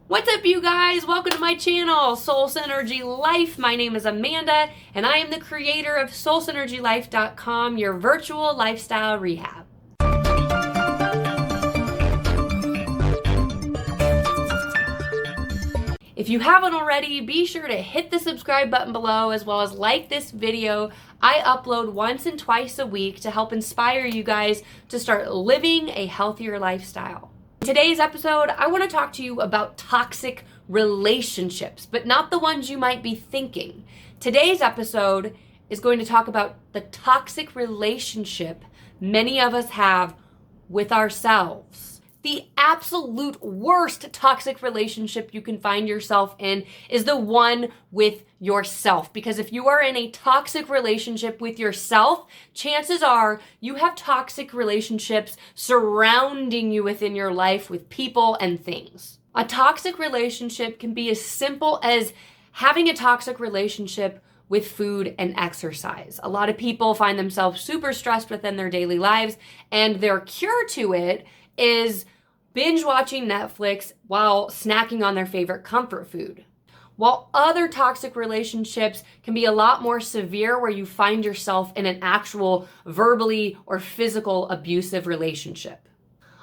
What's up, you guys? Welcome to my channel, Soul Synergy Life. My name is Amanda, and I am the creator of SoulSynergyLife.com, your virtual lifestyle rehab. If you haven't already, be sure to hit the subscribe button below, as well as like this video. I upload once and twice a week to help inspire you guys to start living a healthier lifestyle. In today's episode, I want to talk to you about toxic relationships, but not the ones you might be thinking. Today's episode is going to talk about the toxic relationship many of us have with ourselves. The absolute worst toxic relationship you can find yourself in is the one with yourself. Because if you are in a toxic relationship with yourself, chances are you have toxic relationships surrounding you within your life with people and things. A toxic relationship can be as simple as having a toxic relationship with food and exercise. A lot of people find themselves super stressed within their daily lives, and their cure to it is binge watching Netflix while snacking on their favorite comfort food. While other toxic relationships can be a lot more severe, where you find yourself in an actual verbally or physical abusive relationship.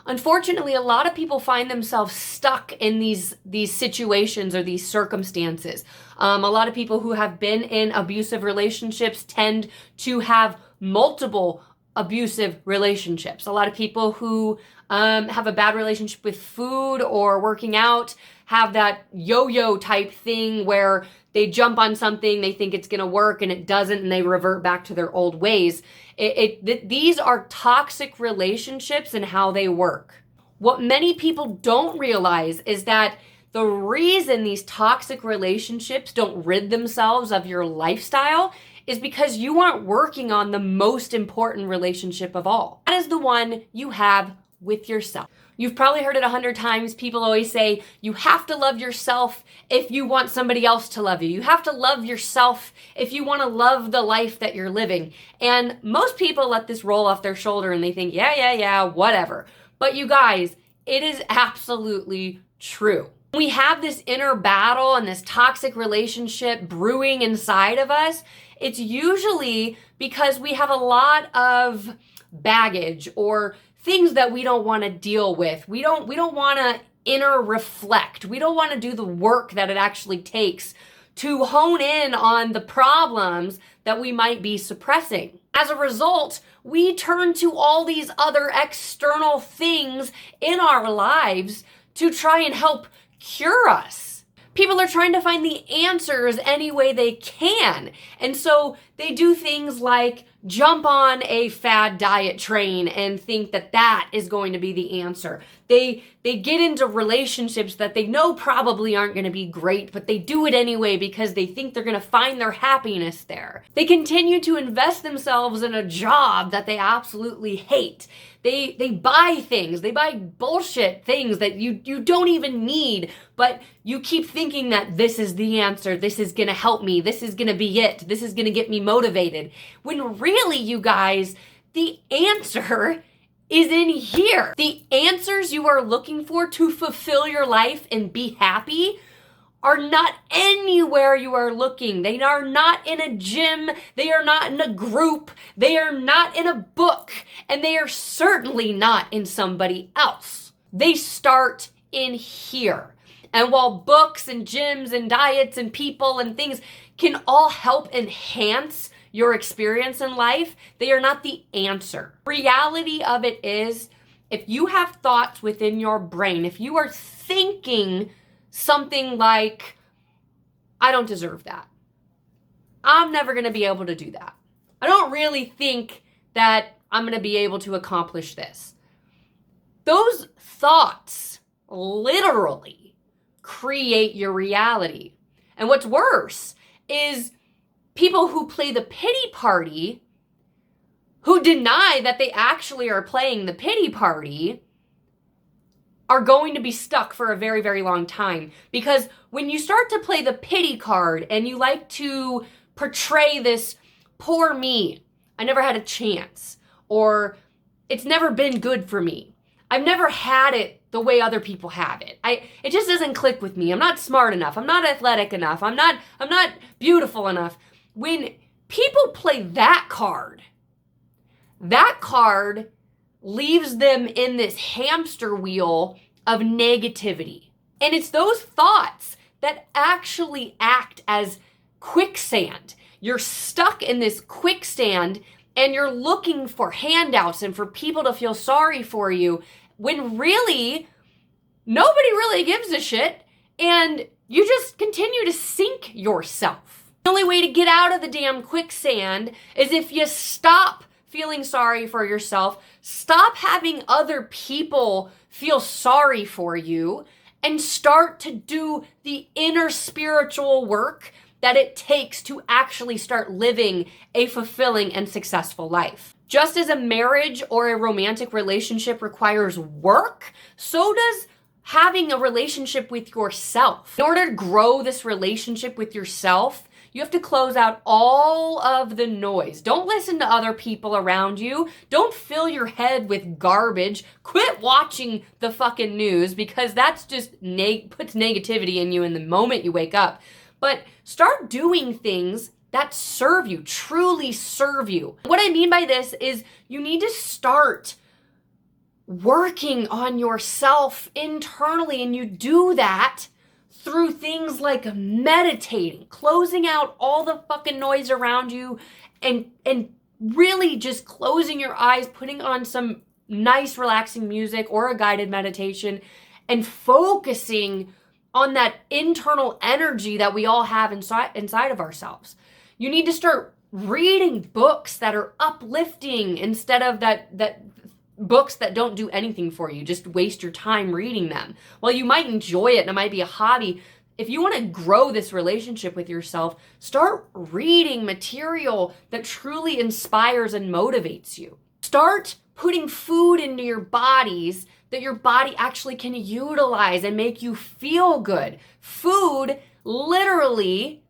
Unfortunately, a lot of people find themselves stuck in these situations or these circumstances. A lot of people who have been in abusive relationships tend to have multiple abusive relationships. A lot of people who have a bad relationship with food or working out have that yo-yo type thing where they jump on something, they think it's going to work, and it doesn't, and they revert back to their old ways. These are toxic relationships and how they work. What many people don't realize is that the reason these toxic relationships don't rid themselves of your lifestyle is because you aren't working on the most important relationship of all. That is the one you have with yourself. You've probably heard it 100 times. People always say, you have to love yourself if you want somebody else to love you. You have to love yourself if you want to love the life that you're living. And most people let this roll off their shoulder and they think, yeah, whatever. But you guys, it is absolutely true. We have this inner battle and this toxic relationship brewing inside of us. It's usually because we have a lot of baggage or things that we don't want to deal with. We don't want to inner reflect. We don't want to do the work that it actually takes to hone in on the problems that we might be suppressing. As a result, we turn to all these other external things in our lives to try and help cure us. People are trying to find the answers any way they can. And so they do things like jump on a fad diet train and think that that is going to be the answer. They get into relationships that they know probably aren't going to be great, but they do it anyway because they think they're going to find their happiness there. They continue to invest themselves in a job that they absolutely hate. They buy things, they buy bullshit things that you don't even need, but you keep thinking that this is the answer, this is gonna help me, this is gonna be it, this is gonna get me motivated. When really, you guys, the answer is in here. The answers you are looking for to fulfill your life and be happy are not anywhere you are looking. They are not in a gym. They are not in a group. They are not in a book. And they are certainly not in somebody else. They start in here. And while books and gyms and diets and people and things can all help enhance your experience in life, they are not the answer. Reality of it is, if you have thoughts within your brain, if you are thinking something like, I don't deserve that, I'm never going to be able to do that, I don't really think that I'm going to be able to accomplish this. Those thoughts literally create your reality. And what's worse is people who play the pity party, who deny that they actually are playing the pity party, are going to be stuck for a very, very long time. Because when you start to play the pity card and you like to portray this poor me, I never had a chance, or it's never been good for me, I've never had it the way other people have it. It just doesn't click with me. I'm not smart enough. I'm not athletic enough. I'm not beautiful enough. When people play that card leaves them in this hamster wheel of negativity. And it's those thoughts that actually act as quicksand. You're stuck in this quicksand and you're looking for handouts and for people to feel sorry for you when really nobody really gives a shit and you just continue to sink yourself. The only way to get out of the damn quicksand is if you stop feeling sorry for yourself, stop having other people feel sorry for you, and start to do the inner spiritual work that it takes to actually start living a fulfilling and successful life. Just as a marriage or a romantic relationship requires work, so does having a relationship with yourself. In order to grow this relationship with yourself, you have to close out all of the noise. Don't listen to other people around you. Don't fill your head with garbage. Quit watching the fucking news because that's just puts negativity in you in the moment you wake up. But start doing things that serve you, truly serve you. What I mean by this is you need to start working on yourself internally, and you do that through things like meditating, closing out all the fucking noise around you, and really just closing your eyes, putting on some nice relaxing music or a guided meditation, and focusing on that internal energy that we all have inside of ourselves. You need to start reading books that are uplifting instead of that books that don't do anything for you. Just waste your time reading them. While you might enjoy it and it might be a hobby, if you want to grow this relationship with yourself, start reading material that truly inspires and motivates you. Start putting food into your bodies that your body actually can utilize and make you feel good. Food literally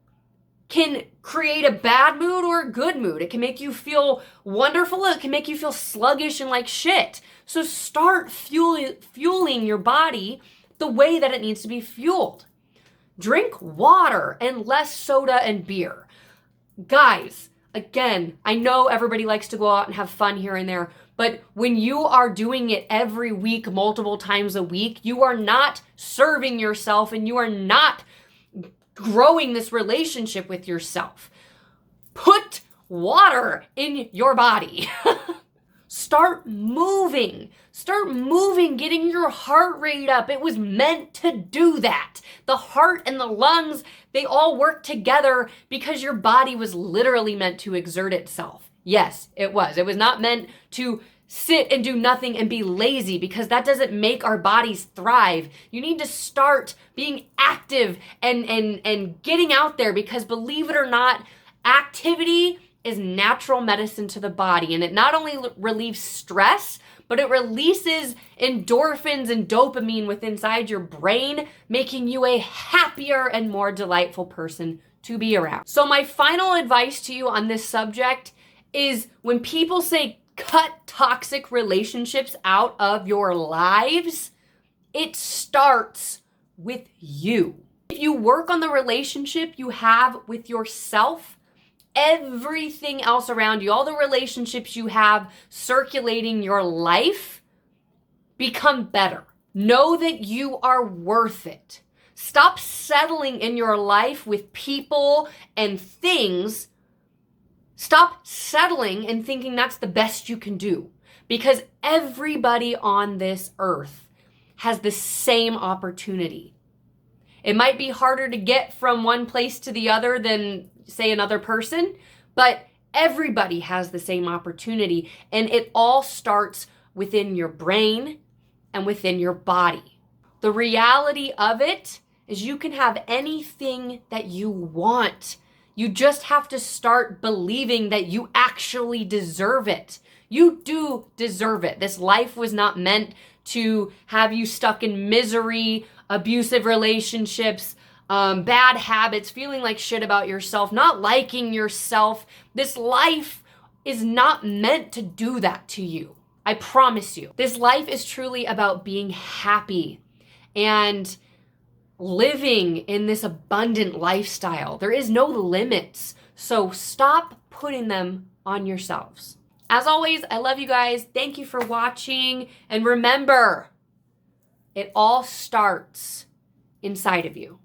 can create a bad mood or a good mood. It can make you feel wonderful. It can make you feel sluggish and like shit. So start fueling your body the way that it needs to be fueled. Drink water and less soda and beer. Guys, again, I know everybody likes to go out and have fun here and there, but when you are doing it every week, multiple times a week, you are not serving yourself and you are not growing this relationship with yourself. Put water in your body. Start moving, getting your heart rate up. It was meant to do that. The heart and the lungs, they all work together because your body was literally meant to exert itself. Yes, it was. It was not meant to sit and do nothing and be lazy, because that doesn't make our bodies thrive. You need to start being active and getting out there, because believe it or not, activity is natural medicine to the body, and it not only relieves stress, but it releases endorphins and dopamine within inside your brain, making you a happier and more delightful person to be around. So my final advice to you on this subject is, when people say cut toxic relationships out of your lives, it starts with you. If you work on the relationship you have with yourself, everything else around you, all the relationships you have circulating your life, become better. Know that you are worth it. Stop settling in your life with people and things. Stop settling and thinking that's the best you can do, because everybody on this earth has the same opportunity. It might be harder to get from one place to the other than, say, another person, but everybody has the same opportunity, and it all starts within your brain and within your body. The reality of it is you can have anything that you want. You just have to start believing that you actually deserve it. You do deserve it. This life was not meant to have you stuck in misery, abusive relationships, bad habits, feeling like shit about yourself, not liking yourself. This life is not meant to do that to you. I promise you. This life is truly about being happy and living in this abundant lifestyle. There is no limits. So stop putting them on yourselves. As always, I love you guys. Thank you for watching. And remember, it all starts inside of you.